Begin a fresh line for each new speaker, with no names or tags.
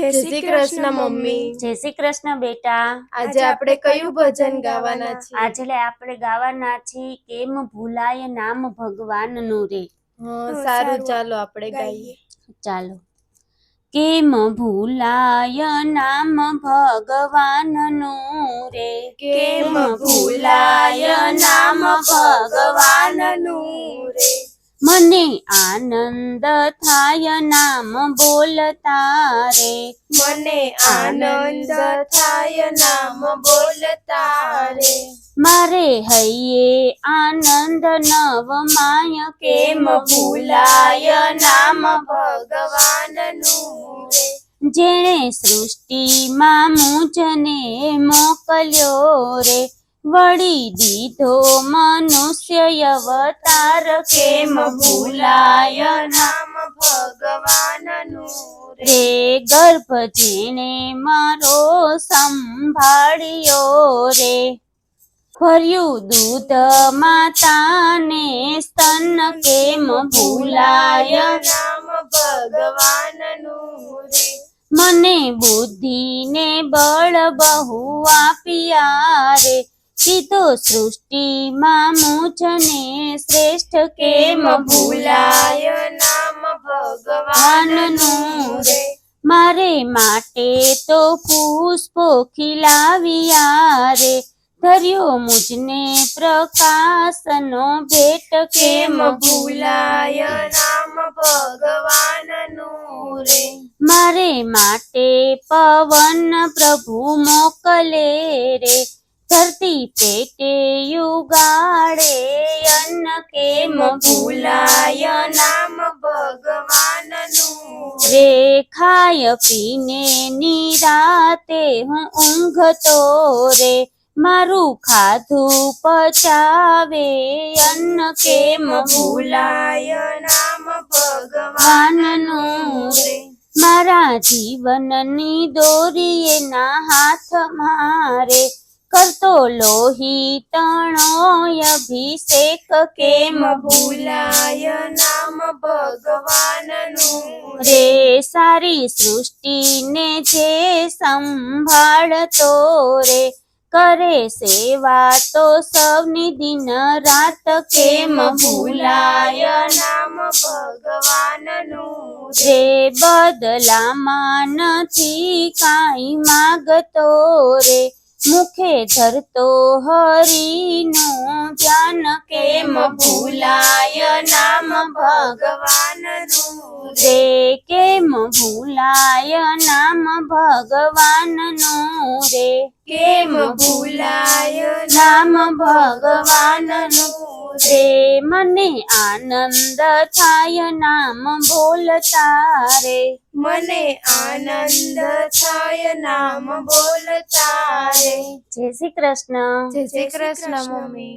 જય શ્રી કૃષ્ણ મમ્મી.
જય શ્રી કૃષ્ણ બેટા.
આજે આપણે કયું ભજન ગાવાના છીએ?
આજે આપણે ગાવાના છીએ કેમ ભૂલાય નામ ભગવાનનું રે.
સારું, ચાલો આપણે ગાઈએ.
ચાલો. કેમ ભૂલાય નામ ભગવાનનું રે.
કેમ ભૂલાય નામ ભગવાનનું રે.
મને આનંદ થાય નામ બોલતા રે.
મને આનંદ થાય નામ બોલતા રે.
મારે હૈયે આનંદ નવમાય
કેમ ભૂલાય નામ ભગવાનનું રે.
જેણે સૃષ્ટિમાં મુજને મોકલ્યો રે. વળી દીધો મનુષ્ય અવતાર.
કેમ ભૂલાય નામ ભગવાનનું
રે. ગર્ભ જેણે મારો સંભાળ્યો રે. ભર્યું દૂધ માતાને સ્તન. કેમ ભૂલાય
નામ ભગવાનનું રે.
મને બુદ્ધિ ને બળ બહુ આપ્યા રે. કીધો સૃષ્ટિમાં મુજને શ્રેષ્ઠ.
કેમ ભૂલાય નામ ભગવાનનું રે.
મારે માટે તો પુષ્પો ખીલાવ્યા રે. ધર્યો મુજને પ્રકાશનો ભેટ.
કેમ ભૂલાય નામ ભગવાનનું રે.
મારે માટે પવન પ્રભુ મોકલે રે. ધરતી પેટે યુગાડે અન્ન. કેમ
ભૂલાય નામ ભગવાનનું
રે. ખાય પીને નિરાતે હું ઊંઘતો રે. મારું ખાધું પચાવે અન્ન. કેમ
ભૂલાય નામ
ભગવાનનું રે. મારા જીવનની દોરી એના હાથમાં રે. કરતો લોહી તણો અભિષેક.
કેમ ભૂલાય નામ ભગવાનનું
રે. સારી સૃષ્ટિને જે સંભાળતો રે. કરે સેવા તો સૌની દિન રાત.
કેમ ભૂલાય નામ ભગવાનનું
રે. બદલામાં નથી કાંઈ માગતો રે. મુખે ધરતો હરિનું ધ્યાન.
કેમ ભૂલાય નામ ભગવાનનું
રે. કેમ ભૂલાય નામ ભગવાનનું રે.
કેમ ભૂલાય
નામ ભગવાનનું રે. મને આનંદ થાય નામ બોલતા રે.
મને આનંદ થાય નામ બોલતા રે.
જય શ્રી કૃષ્ણ.
જય શ્રી કૃષ્ણ મમ્મી.